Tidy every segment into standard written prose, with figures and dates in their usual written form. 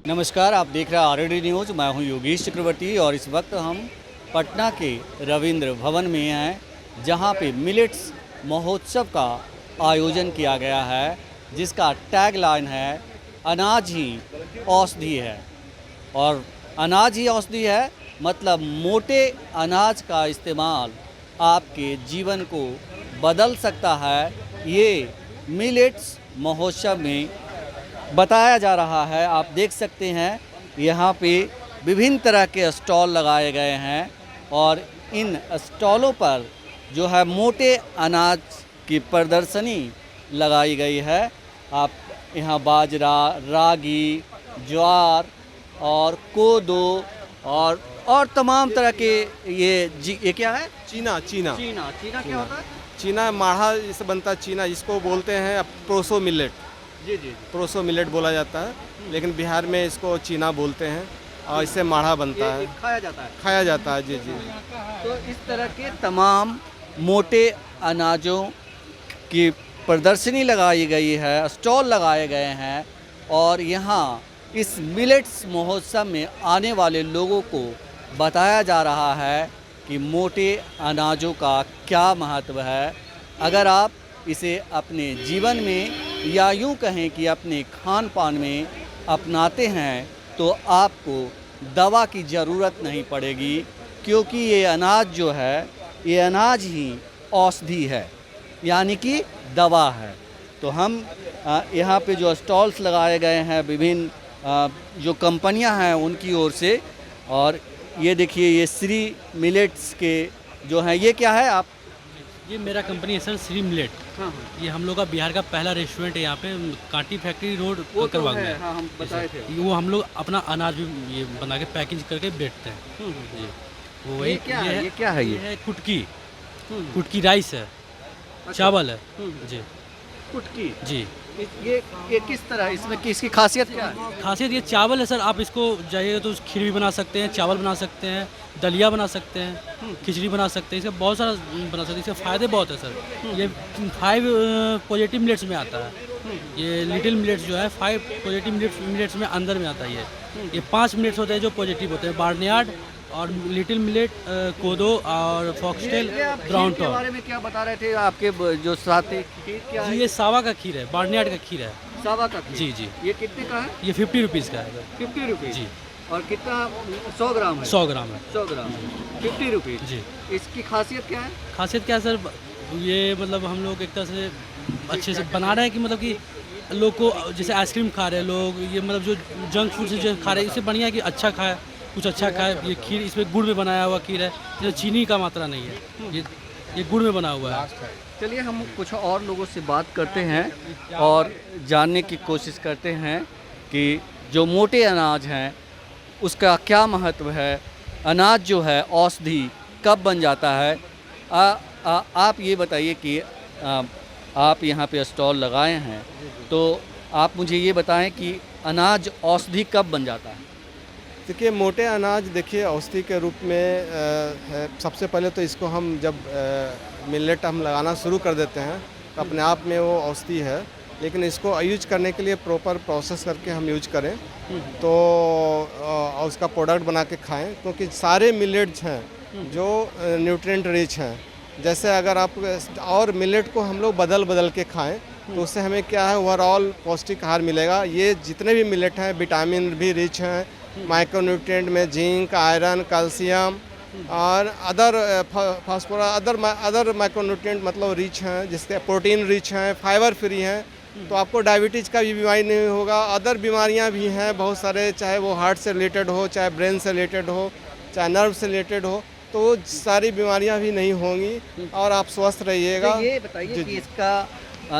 नमस्कार, आप देख रहे हैं आरडी न्यूज़। मैं हूं योगेश चक्रवर्ती और इस वक्त हम पटना के रविंद्र भवन में हैं, जहां पे मिलेट्स महोत्सव का आयोजन किया गया है, जिसका टैगलाइन है अनाज ही औषधि है। और अनाज ही औषधि है मतलब मोटे अनाज का इस्तेमाल आपके जीवन को बदल सकता है। ये मिलेट्स महोत्सव में बताया जा रहा है। आप देख सकते हैं यहाँ पे विभिन्न तरह के स्टॉल लगाए गए हैं और इन स्टॉलों पर जो है मोटे अनाज की प्रदर्शनी लगाई गई है। आप यहाँ बाजरा, रागी, ज्वार और कोदो और तमाम तरह के ये क्या है? चीना चीना क्या होता है? चीना माढ़ा इससे बनता है। चीना जिसको बोलते हैं प्रोसो मिलेट। जी। प्रोसो मिलेट बोला जाता है, लेकिन बिहार में इसको चीना बोलते हैं और इससे माढ़ा बनता है, खाया जाता है। जी। तो इस तरह के तमाम मोटे अनाजों की प्रदर्शनी लगाई गई है, स्टॉल लगाए गए हैं और यहाँ इस मिलेट्स महोत्सव में आने वाले लोगों को बताया जा रहा है कि मोटे अनाजों का क्या महत्व है। अगर आप इसे अपने जीवन में या यूं कहें कि अपने खान पान में अपनाते हैं तो आपको दवा की ज़रूरत नहीं पड़ेगी, क्योंकि ये अनाज जो है ये अनाज ही औषधि है, यानी कि दवा है। तो हम यहाँ पे जो स्टॉल्स लगाए गए हैं विभिन्न जो कंपनियां हैं उनकी ओर से, और ये देखिए ये श्री मिलेट्स के जो हैं, ये क्या है आप? ये मेरा कंपनी है सर, श्री मिलेट। हाँ। ये हम लोग का बिहार का पहला रेस्टोरेंट है यहाँ पे, कांटी फैक्ट्री रोड कंकरबाग में। हाँ, हम बताए थे। वो हम लोग अपना अनाज भी ये बना के पैकेज करके बेचते हैं। जी वो वही ये क्या है? ये है कुटकी राइस है, चावल है। जी कुटकी। जी ये किस तरह, इसमें किसकी खासियत क्या है? खासियत ये चावल है सर, आप इसको चाहिए तो खीर भी बना सकते हैं, चावल बना सकते हैं, दलिया बना सकते हैं, खिचड़ी बना सकते हैं, इसका बहुत सारा बना सकते हैं। इसके फ़ायदे बहुत है सर। ये 5 पॉजिटिव मिलेट्स में आता है। ये लिटिल मिलेट्स जो है 5 पॉजिटिव मिलेट्स में अंदर में आता है। ये 5 मिलेट्स होते हैं जो पॉजिटिव होते हैं, बार्नयार्ड और लिटिल मिलेट, कोदो और फॉक्सटेल, ब्राउन के बारे में क्या बता रहे थे आपके जो साथी? क्या है? ये सावा का खीर है, बार्नयार्ड का खीर है। सावा का खीर? जी। ये कितने का है? ये 50 रुपीज़ का है। 50 रुपीज़? जी। और कितना? 100 ग्राम है? 100 ग्राम है। 100 ग्राम 50 रुपीज़। जी। इसकी खासियत क्या है? खासियत क्या है सर, ये मतलब हम लोग एक तरह से अच्छे से बना रहे हैं कि मतलब कि लोग को जैसे आइसक्रीम खा रहे हैं लोग, ये मतलब जो जंक फूड से जो खा रहे हैं, इससे बढ़िया है कि अच्छा खाए, कुछ अच्छा खाए। ये खीर इसमें गुड़ में बनाया हुआ खीर है, इसमें चीनी का मात्रा नहीं है, ये गुड़ में बना हुआ है। चलिए हम कुछ और लोगों से बात करते हैं और जानने की कोशिश करते हैं कि जो मोटे अनाज हैं उसका क्या महत्व है, अनाज जो है औषधि कब बन जाता है। आप ये बताइए कि आप यहाँ पे स्टॉल लगाए हैं, तो आप मुझे ये बताएं कि अनाज औषधि कब बन जाता है? देखिए, मोटे अनाज देखिए औषधि के रूप में है। सबसे पहले तो इसको हम जब मिलेट हम लगाना शुरू कर देते हैं तो अपने आप में वो औषधि है, लेकिन इसको यूज करने के लिए प्रॉपर प्रोसेस करके हम यूज करें तो उसका प्रोडक्ट बना के खाएं, क्योंकि सारे मिलेट्स हैं जो न्यूट्रिएंट रिच हैं। जैसे अगर आप और मिलेट को हम लोग बदल के खाएं तो उससे हमें क्या है, ओवरऑल पौष्टिक आहार मिलेगा। ये जितने भी मिलेट हैं विटामिन भी रिच हैं, माइक्रोन्यूट्रिएंट में जिंक, आयरन, कैल्शियम और अदर फास्फोरस, अदर माइक्रोन्यूट्रिएंट मतलब रिच हैं, जिसके प्रोटीन रिच हैं, फाइबर फ्री हैं। तो आपको डायबिटीज़ का भी बीमारी नहीं होगा। अदर बीमारियां भी हैं बहुत सारे, चाहे वो हार्ट से रिलेटेड हो, चाहे ब्रेन से रिलेटेड हो, चाहे नर्व से रिलेटेड हो, तो वो सारी बीमारियां भी नहीं होंगी और आप स्वस्थ रहिएगा। तो ये बताइए कि इसका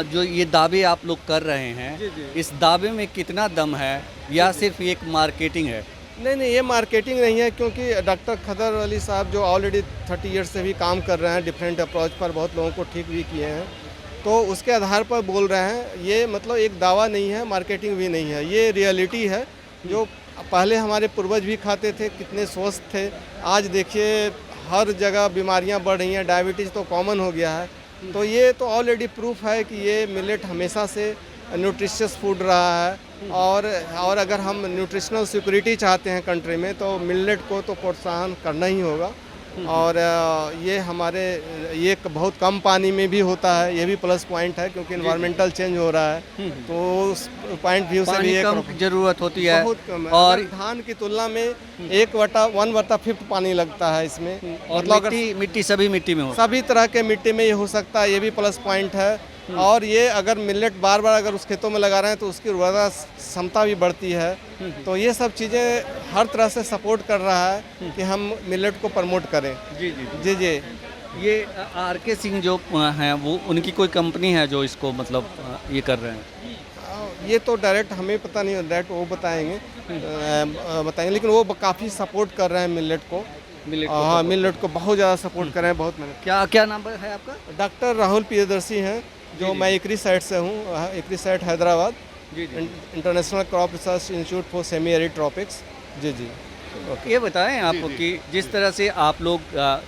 जो ये दावे आप लोग कर रहे हैं, इस दावे में कितना दम है या सिर्फ एक मार्केटिंग है? नहीं, ये मार्केटिंग नहीं है, क्योंकि डॉक्टर खदर अली साहब जो ऑलरेडी 30 ईयर्स से भी काम कर रहे हैं, डिफरेंट अप्रोच पर बहुत लोगों को ठीक भी किए हैं, तो उसके आधार पर बोल रहे हैं। ये मतलब एक दावा नहीं है, मार्केटिंग भी नहीं है, ये रियलिटी है। जो पहले हमारे पूर्वज भी खाते थे, कितने स्वस्थ थे। आज देखिए हर जगह बीमारियां बढ़ रही हैं, डायबिटीज़ तो कॉमन हो गया है। तो ये तो ऑलरेडी प्रूफ है कि ये मिलेट हमेशा से न्यूट्रिशियस फूड रहा है और अगर हम न्यूट्रिशनल सिक्योरिटी चाहते हैं कंट्री में तो मिलेट को तो प्रोत्साहन करना ही होगा। और ये हमारे ये बहुत कम पानी में भी होता है, ये भी प्लस पॉइंट है क्योंकि इन्वायरमेंटल चेंज हो रहा है, तो उस पॉइंट व्यू से भी पानी ये कम जरूरत होती है बहुत कम है। और अगर धान की तुलना में 1/5 पानी लगता है इसमें। और मतलब अगर मिट्टी सभी मिट्टी में हो। सभी तरह के मिट्टी में ये हो सकता है, ये भी प्लस पॉइंट है। और ये अगर मिलेट बार बार अगर उस खेतों में लगा रहे हैं तो उसकी उर्वरता क्षमता भी बढ़ती है। तो ये सब चीज़ें हर तरह से सपोर्ट कर रहा है कि हम मिलेट को प्रमोट करें। जी जी जी जी। ये RK सिंह जो हैं वो उनकी कोई कंपनी है जो इसको मतलब ये कर रहे हैं। ये तो डायरेक्ट हमें पता नहीं, डायरेक्ट वो बताएंगे बताएंगे, लेकिन वो काफ़ी सपोर्ट कर रहे हैं मिलेट को। हाँ, मिलेट को बहुत ज़्यादा सपोर्ट कर रहे हैं, बहुत मेहनत। क्या क्या नाम है आपका? डॉक्टर राहुल प्रियदर्शी हैं, जो मैं एकरी साइड से हूँ, एकरी side Hyderabad, international crop research institute for semi arid tropics. जी जी। ये बताएं आपको कि जिस तरह से आप लोग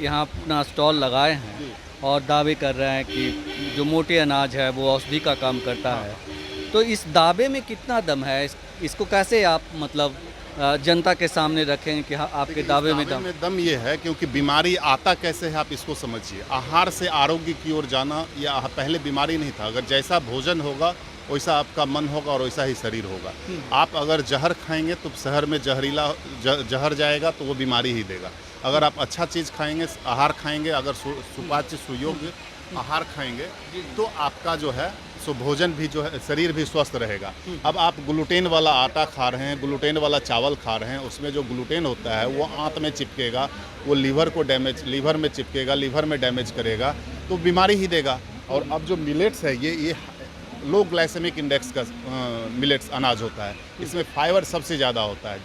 यहाँ अपना स्टॉल लगाए हैं और दावे कर रहे हैं कि जो मोटे अनाज है वो औषधि का काम करता है, तो इस दावे में कितना दम है? इसको कैसे आप मतलब जनता के सामने रखें कि हाँ आपके दावे में दम ये है क्योंकि बीमारी आता कैसे है आप इसको समझिए। आहार से आरोग्य की ओर जाना, या पहले बीमारी नहीं था। अगर जैसा भोजन होगा वैसा आपका मन होगा और वैसा ही शरीर होगा। आप अगर जहर खाएंगे तो शहर में जहरीला जहर जाएगा तो वो बीमारी ही देगा। अगर आप अच्छा चीज़ खाएंगे, आहार खाएंगे, अगर सुपाच्य सुयोग्य आहार खाएंगे तो आपका जो है सो भोजन भी जो है शरीर भी स्वस्थ रहेगा। अब आप ग्लूटेन वाला आटा खा रहे हैं, ग्लूटेन वाला चावल खा रहे हैं, उसमें जो ग्लूटेन होता है वो आंत में चिपकेगा, वो लीवर में चिपकेगा, लीवर में डैमेज करेगा तो बीमारी ही देगा। और अब जो मिलेट्स है ये लो ग्लाइसेमिक इंडेक्स का मिलेट्स अनाज होता है। इसमें फाइबर सबसे ज़्यादा होता है।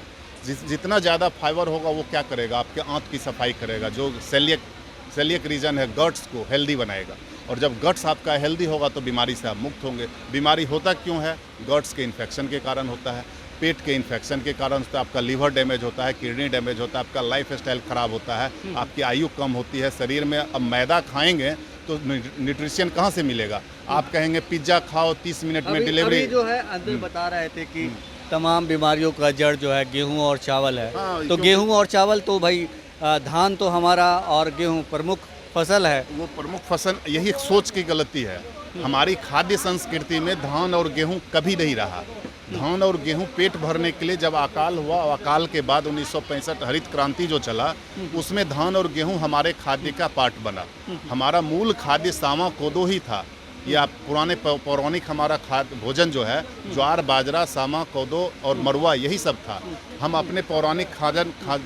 जितना ज़्यादा फाइबर होगा वो क्या करेगा, आपके आंत की सफाई करेगा, जो सेलियक रीजन है गट्स को हेल्दी बनाएगा। और जब गट्स आपका हेल्दी होगा तो बीमारी से आप मुक्त होंगे। बीमारी होता क्यों है? गट्स के इन्फेक्शन के कारण होता है, पेट के इन्फेक्शन के कारण होता है, आपका लीवर डैमेज होता है, किडनी डैमेज होता है, आपका लाइफ स्टाइल खराब होता है, आपकी आयु कम होती है शरीर में। अब मैदा खाएंगे तो न्यूट्रिशन कहाँ से मिलेगा? आप कहेंगे पिज्ज़ा खाओ 30 मिनट में डिलीवरी। अभी जो है अंदर बता रहे थे कि तमाम बीमारियों का जड़ जो है गेहूं और चावल है। हाँ, तो गेहूं और चावल तो भाई धान तो हमारा और गेहूं प्रमुख फसल है। वो प्रमुख फसल, यही सोच की गलती है। हमारी खाद्य संस्कृति में धान और गेहूं कभी नहीं रहा। धान और गेहूं पेट भरने के लिए जब अकाल हुआ, अकाल के बाद 1965 हरित क्रांति जो चला, उसमें धान और गेहूं हमारे खाद्य का पार्ट बना। हमारा मूल खाद्य सामा कोदो ही था। या पुराने पौराणिक हमारा खाद्य भोजन जो है ज्वार, बाजरा, सामा, कोदो और मरुआ, यही सब था। हम अपने पौराणिक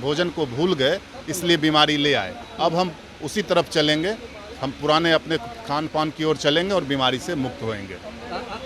भोजन को भूल गए, इसलिए बीमारी ले आए। अब हम उसी तरफ चलेंगे, हम पुराने अपने खान पान की ओर चलेंगे और बीमारी से मुक्त होएंगे।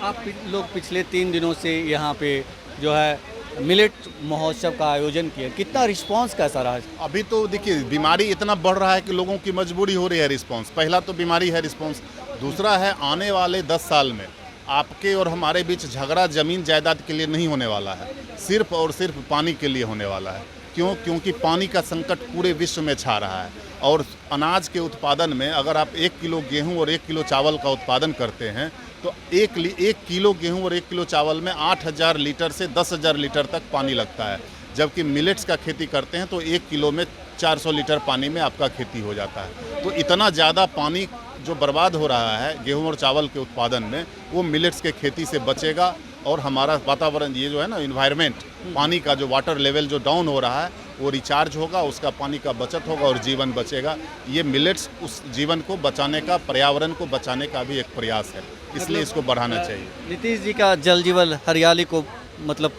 आप लोग पिछले 3 दिनों से यहाँ पे जो है मिलेट महोत्सव का आयोजन किया, कितना रिस्पांस कैसा रहा? अभी तो देखिए बीमारी इतना बढ़ रहा है कि लोगों की मजबूरी हो रही है रिस्पांस। पहला तो बीमारी है रिस्पांस, दूसरा है आने वाले 10 साल में आपके और हमारे बीच झगड़ा ज़मीन जायदाद के लिए नहीं होने वाला है, सिर्फ और सिर्फ पानी के लिए होने वाला है। क्यों? क्योंकि पानी का संकट पूरे विश्व में छा रहा है। और अनाज के उत्पादन में अगर आप 1 किलो गेहूं और 1 किलो चावल का उत्पादन करते हैं तो 1 किलो गेहूं और 1 किलो चावल में 8000 लीटर से 10,000 लीटर तक पानी लगता है। जबकि मिलेट्स का खेती करते हैं तो 1 किलो में 400 लीटर पानी में आपका खेती हो जाता है। तो इतना ज़्यादा पानी जो बर्बाद हो रहा है गेहूं और चावल के उत्पादन में, वो मिलेट्स के खेती से बचेगा। और हमारा वातावरण, ये जो है ना इन्वायरमेंट, पानी का जो वाटर लेवल जो डाउन हो रहा है वो रिचार्ज होगा, उसका पानी का बचत होगा और जीवन बचेगा। ये मिलेट्स उस जीवन को बचाने का, पर्यावरण को बचाने का भी एक प्रयास है, इसलिए इसको बढ़ाना चाहिए। नीतीश जी का जल जीवन हरियाली को मतलब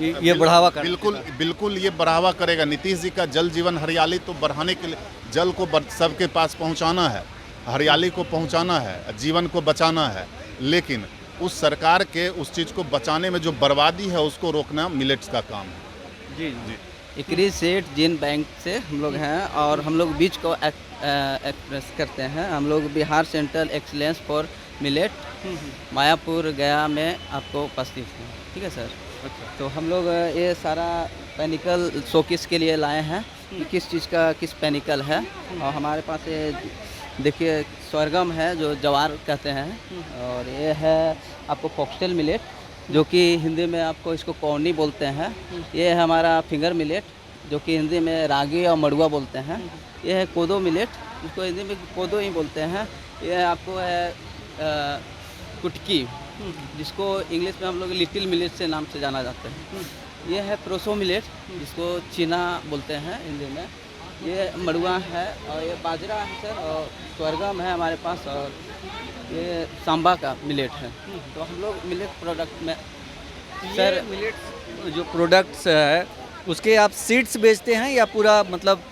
ये बढ़ावा कर, बिल्कुल ये बढ़ावा करेगा। नीतीश जी का जल जीवन हरियाली तो बढ़ाने के लिए जल को सबके पास पहुंचाना है, हरियाली को पहुंचाना है, जीवन को बचाना है। लेकिन उस सरकार के उस चीज़ को बचाने में जो बर्बादी है उसको रोकना मिलेट्स का काम है। जी जी। एकरी सेठ जिन बैंक से हम लोग हैं और हम लोग बीच को एक्सप्रेस करते हैं। हम लोग Bihar central excellence for millet Mayapur गया में आपको उपस्थित हैं। ठीक है सर। अच्छा। तो हम लोग ये सारा पेनिकल शोकेस के लिए लाए हैं कि किस चीज़ का किस पेनिकल है। और हमारे पास ये देखिए स्वर्गम है जो जवार कहते हैं, और ये है आपको फॉक्सटेल मिलेट, जो कि हिंदी में आपको इसको कौनी बोलते हैं। ये है हमारा फिंगर मिलेट, जो कि हिंदी में रागी और मड़ुआ बोलते हैं। ये है कोदो मिलेट, जिसको हिंदी में कोदो ही बोलते हैं। ये आपको है कुटकी, जिसको इंग्लिश में हम लोग लिटिल मिलेट से नाम से जाना जाता है। ये है प्रोसो मिलेट, जिसको चीना बोलते हैं हिंदी में। ये मड़ुआ है और ये बाजरा है सर, और स्वर्गम है हमारे पास, और ये सांबा का मिलेट है। तो हम लोग मिलेट प्रोडक्ट में सर मिलेट्स जो प्रोडक्ट्स है उसके आप सीड्स बेचते हैं या पूरा मतलब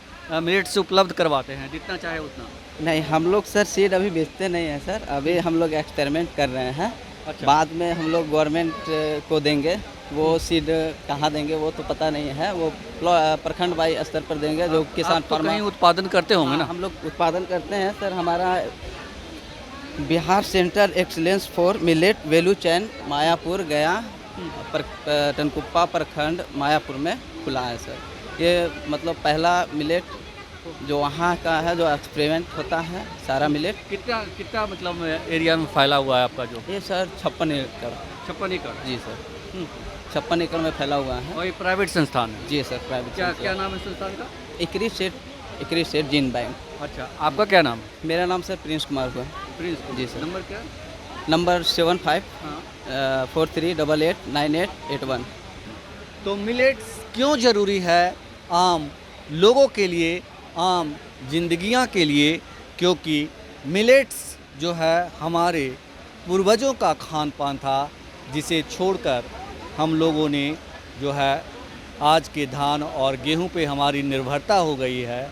मिलेट्स उपलब्ध करवाते हैं जितना चाहे उतना? नहीं, हम लोग सर सीड अभी बेचते नहीं हैं सर, अभी हम लोग एक्सपेरिमेंट कर रहे हैं। अच्छा। बाद में हम लोग गवर्नमेंट को देंगे, वो सीड कहाँ देंगे वो तो पता नहीं है, वो प्रखंड वाई स्तर पर देंगे, जो किसान आप तो कहीं फार्मर। उत्पादन करते होंगे ना? हम लोग उत्पादन करते हैं सर। हमारा Bihar centre excellence for millet value chain Mayapur Gaya Tankuppa प्रखंड मायापुर में खुला है सर। ये मतलब पहला मिलेट जो वहाँ का है, जो एक्सपेरिमेंट होता है सारा मिलेट। कितना मतलब एरिया में फैला हुआ है आपका जो? ये सर 56 एकड़। 56 एकड़? जी सर, 56 एकड़ में फैला हुआ है। और ये प्राइवेट संस्थान है? जी सर, प्राइवेट। क्या नाम है संस्थान का? इकरी सेठ जीन बैंक। अच्छा, आपका क्या नाम? मेरा नाम सर प्रिंस कुमार हुआ। प्रिंस। जी सर। नंबर क्या? नंबर 75 हाँ। 43889881। तो मिलेट्स क्यों ज़रूरी है आम लोगों के लिए, आम जिंदगियां के लिए? क्योंकि मिलेट्स जो है हमारे पूर्वजों का खान पान था, जिसे छोड़कर हम लोगों ने जो है आज के धान और गेहूं पे हमारी निर्भरता हो गई है।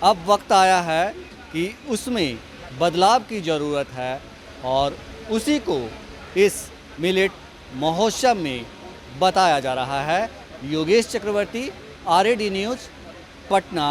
अब वक्त आया है कि उसमें बदलाव की ज़रूरत है और उसी को इस मिलेट महोत्सव में बताया जा रहा है। योगेश चक्रवर्ती, RAD न्यूज़, पटना।